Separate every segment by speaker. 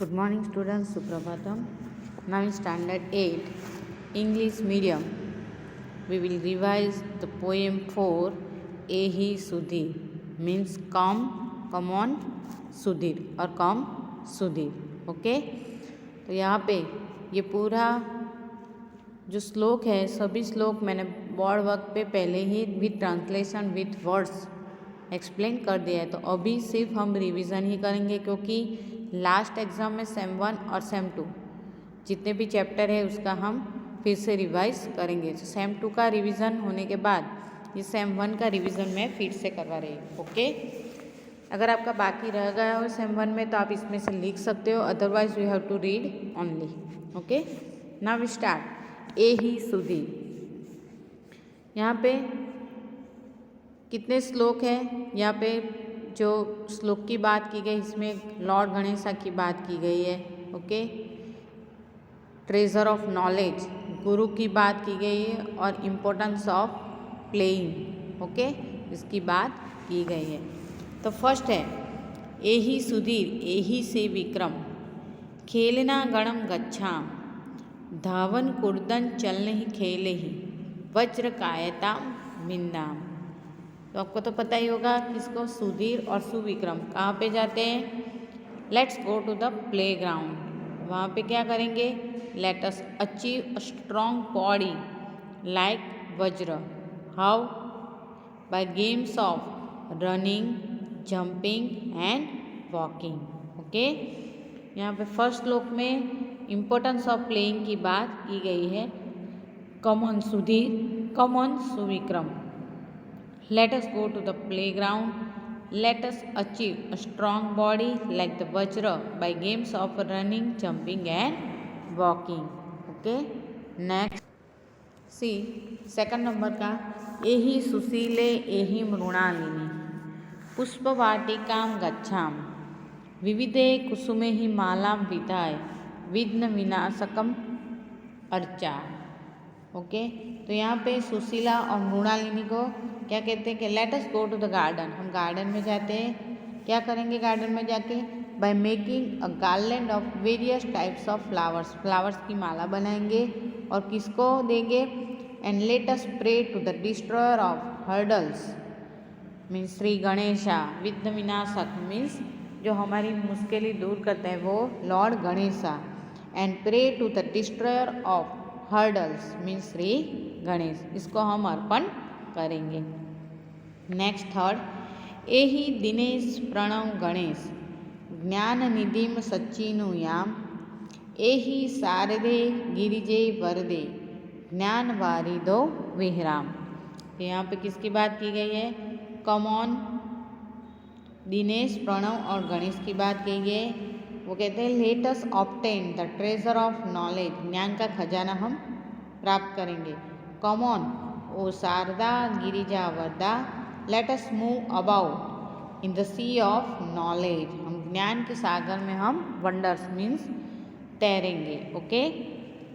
Speaker 1: Good morning students, Suprabhatam. Now in standard 8, English medium, we will revise the poem for Ehi Sudhir, means come on Sudhir or come Sudhir. Okay, तो यहाँ पे ये पूरा जो श्लोक है, सभी श्लोक मैंने बोर्ड वर्क पे पहले ही with translation with words explain कर दिया है। तो अभी सिर्फ हम रिवीजन ही करेंगे, क्योंकि लास्ट एग्ज़ाम में सेम 1 और सेम 2 जितने भी चैप्टर है उसका हम फिर से रिवाइज करेंगे। तो सेम 2 का रिवीजन होने के बाद ये सेम 1 का रिवीजन मैं फिर से करवा रही हूँ। ओके, अगर आपका बाकी रह गया हो सेम 1 में तो आप इसमें से लिख सकते हो, otherwise you have to read only. Okay, now we start. एहि सुधीर। यहाँ पे कितने श्लोक हैं? यहाँ पे जो श्लोक की बात की गई इसमें लॉर्ड गणेशा की बात की गई है। ओके, ट्रेजर ऑफ नॉलेज गुरु की बात की गई है और इम्पोर्टेंस ऑफ प्लेइंग, ओके, इसकी बात की गई है। तो फर्स्ट है एहि सुधीर एहि से विक्रम, खेलना गणम गच्छाम, धावन कुर्दन चलन ही खेले ही, वज्र कायता मिन्नाम। तो आपको तो पता ही होगा किसको, सुधीर और सुविक्रम कहाँ पे जाते हैं? Let's go to the playground. वहाँ पे क्या करेंगे? Let us achieve a strong body like वज्र। How? By games of running, jumping and walking. Okay, यहाँ पे फर्स्ट श्लोक में इम्पोर्टेंस ऑफ प्लेइंग की बात की गई है। Come on Sudhir, come on Suvikram, let us go to the playground, let us achieve a strong body like the vajra by games of running, jumping and walking. Okay, next see second number का एहि सुशीले एहि मृणालिनी, पुष्पवाटिकां गच्छाम, विविधे कुसुमे ही मालां विधाय, विघ्न विनाशकम अर्चा। Okay, तो यहाँ पे सुशीला और मृणालिनी को क्या कहते हैं कि let us go to the garden. हम गार्डन में जाते हैं, क्या करेंगे गार्डन में जाके? By making a garland of various types of flowers, flowers की माला बनाएंगे और किसको देंगे? And let us pray to the destroyer of hurdles, means Shri Ganesha. विघ्न विनाशक मीन्स जो हमारी मुश्किलें दूर करते हैं वो lord Ganesha. And pray to the destroyer of hurdles means Shri Ganesh, इसको हम अर्पण करेंगे। नेक्स्ट थर्ड, एहि दिनेश प्रणव गणेश, ज्ञान निधिम सच्चिनुयाम, एहि शारदे गिरिजे वरदे, ज्ञान वारिदो विहराम। यहाँ पे किसकी बात की गई है? कमॉन, दिनेश, प्रणव और गणेश की बात की गई है। वो कहते हैं let us obtain the treasure of knowledge, ज्ञान का खजाना हम प्राप्त करेंगे। Come on O Sharada Girija Varada, let us move about in the sea of knowledge, हम ज्ञान के सागर में हम वंडर्स मीन्स तैरेंगे। ओके,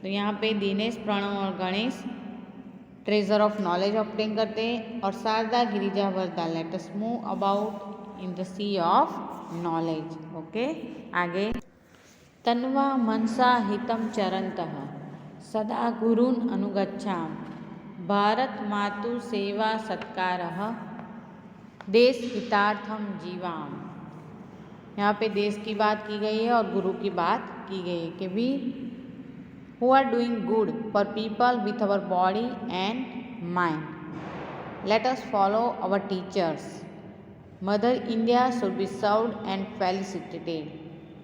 Speaker 1: तो यहाँ पे दिनेश, प्रणव और Ganesh treasure of knowledge obtain करते हैं और शारदा गिरिजा वरदा let us move about in the sea of knowledge. Okay, आगे तन्वा मनसा हितम चरंतः, सदा गुरुन् अनुगच्छाम, भारत मातु सेवा सत्कारः, देश हितार्थम जीवाम। यहाँ पे देश की बात की गई है और गुरु की बात की गई है कि we who are doing good for people with our body and mind, let us follow our teachers. Mother India should be served and felicitated,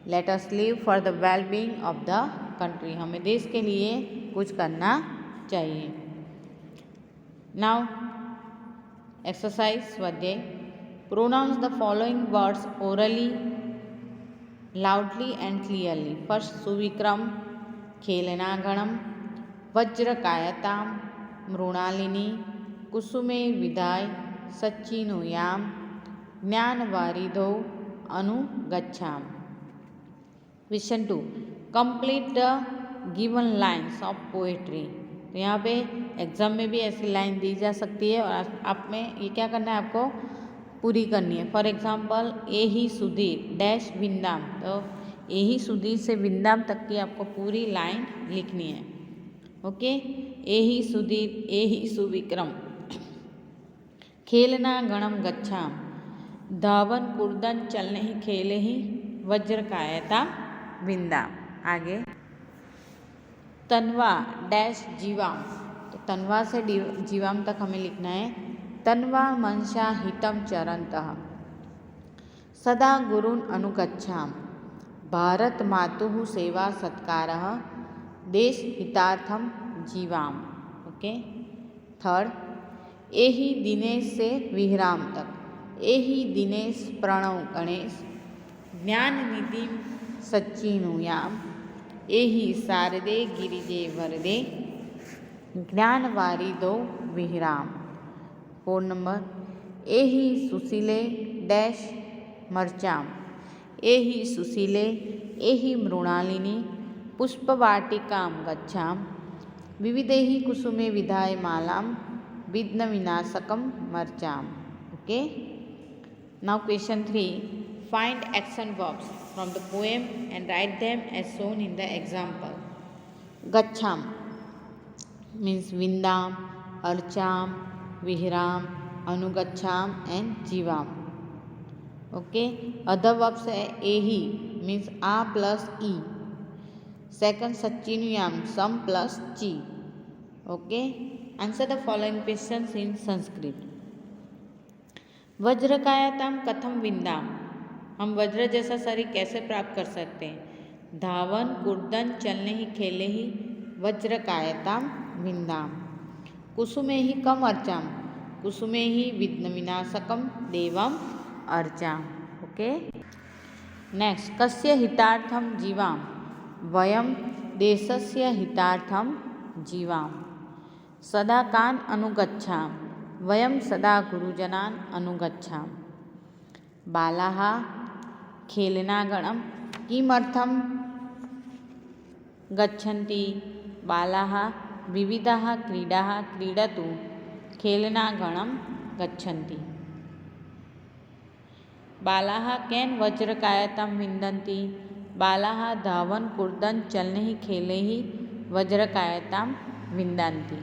Speaker 1: let us live for the wellbeing of the country, हमें देश के लिए कुछ करना चाहिए। Now exercise स्वाध्याय, pronounce the following words orally loudly and clearly. First सुविक्रम, खेलना गणम, वज्र कायताम, मृणालिनी, कुसुमे विदाय, सच्चिनुयाम, ज्ञान वारिधो अनुगच्छाम। Question 2, complete the given lines of poetry. तो यहाँ पे एग्जाम में भी ऐसी लाइन दी जा सकती है और आप में ये क्या करना है, आपको पूरी करनी है। फॉर एग्जाम्पल एहि सुधीर डैश विंदाम, तो एही सुधीर से विंदाम तक की आपको पूरी लाइन लिखनी है। ओके, एही सुधीर एही सुविक्रम, खेलना गणम गच्छाम, धावन कुर्दन चलने ही खेले ही, वज्र कायता विंदाम। आगे तन्वा डैश जीवाम, तो तन्वा से जीवाम तक हमें लिखना है। तन्वा मनसा हितम चरन्तः, सदा गुरुन् अनुगच्छाम, भारत मातुः सेवा सत्कारः, देश हितार्थम जीवाम। ओके, थर्ड एही दिनेश से विहराम तक, एही दिनेश प्रणव गणेश, ज्ञान निधि सच्चिनुयाम, एही शारदे गिरिजे वरदे, ज्ञान वारिदो विहराम। 4 नंबर एही सुशीले डैश मर्चाम, एही सुशीले एही मृणालिनी, पुष्पवाटिकां गच्छाम, विविधैः कुसुमे विधाय मालां, विघ्न विनाशकं मर्चाम। Okay, now question 3, find action verbs from the poem and write them as shown in the example. गच्छाम मीन्स विंदाम, अर्चाम, विहराम, अनुगच्छाम एंड जीवाम। ओके, अदर वर्ब्स है एही मीन्स आ प्लस ई, सेकंड सच्चिनुयाम सम प्लस ची। Okay, answer the following questions in Sanskrit. वज्रकायताम कथम विंदाम, हम वज्र जैसा शरीर कैसे प्राप्त कर सकते हैं। धावन कुर्दन चलने ही खेले ही, वज्रकायताम विंदाम। कुसुमे ही कम अर्चाम, कुसुमे ही विघ्न विनाशकम देवम अर्चाम। ओके, नेक्स्ट कस्य हितार्थम जीवाम, वयम देशस्य हितार्थम जीवाम। सदा कान अनुगच्छाम, वयम सदा गुरुजनान् अनुगच्छाम। बालाः खेलनागणं किमर्थं गच्छन्ति, बालाः विविधाः क्रीडाः क्रीडतु खेलनागणं गच्छन्ति। बालाः केन वज्रकायतां विन्दन्ति, बालाः धावन कुर्दन चलने ही खेले ही, वज्रकायतां विन्दन्ति।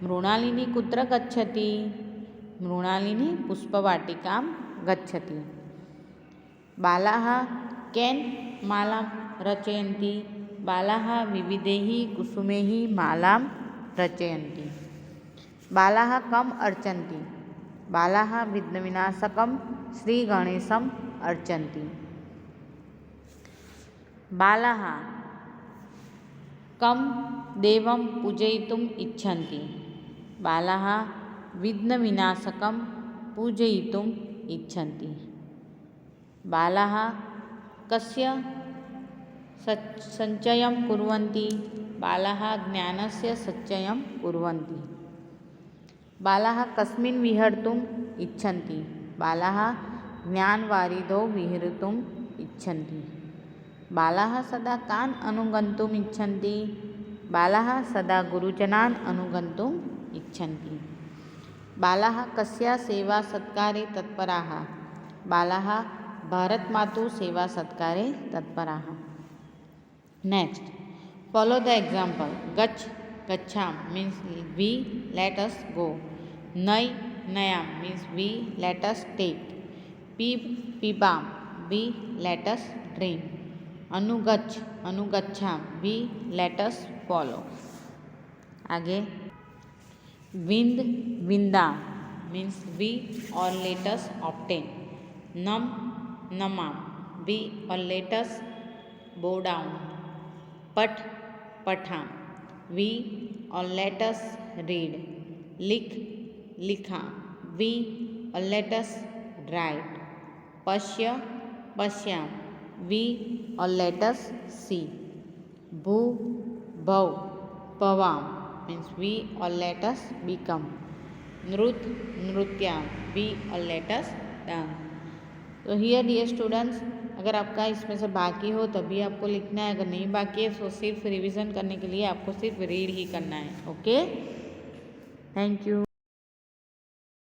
Speaker 1: मृणालिनी कुत्र गच्छति, मृणालिनी पुष्पवाटिकां गच्छति। बालाः केन मालां रचयन्ति, बालाः विविधैः कुसुमैः मालां रचयन्ति। बालाः कम अर्चन्ति, बालाः विघ्नविनाशकं श्रीगणेशम् अर्चन्ति। बालाः कम देवं पूजयितुम् इच्छन्ति, बालाः विघ्नविनाशकं पूजयितुम् इच्छन्ति। बालाः कस्य संचयं कुर्वन्ति, बालाः ज्ञानस्य संचयं कुर्वन्ति। बालाः कस्मिन् विहर्तुम् इच्छन्ति, बालाः ज्ञानवारिधौ विहर्तुम् इच्छन्ति। बालाः सदा कान् अनुगन्तुम् इच्छन्ति, बालाः सदा गुरुजनान् अनुगन्तुम् इच्छन्ति। बालाः कस्या सेवा सत्कारे तत्पराः, बालाः भारतमातुः सेवा सत्कारे तत्पराः। Next follow the example. गच्छ गच्छाम means we let us go, नई नयाम means we let us take, पीब पीबाम वी लेट अस ड्रिंक, अनुगच्छ अनुगच्छाम वी लेट अस फॉलो। आगे विंद विंदाम मीन्स वी और लेट अस ऑब्टेन, नम नमाम वी और लेट अस बो डाउन, पठ पठाम वी और लेट अस रीड, लिख लिखा वी और लेट अस राइट, पश्य पश्याम वी और लेट अस सी, भू भव पवाम मीन्स वी और लेट अस बिकम, नृत नृत्याम वी और लेट अस डांस। तो हियर डियर स्टूडेंट्स, अगर आपका इसमें से बाकी हो तभी आपको लिखना है, अगर नहीं बाकी है तो सिर्फ रिवीजन करने के लिए आपको सिर्फ रीड ही करना है। Okay, thank you.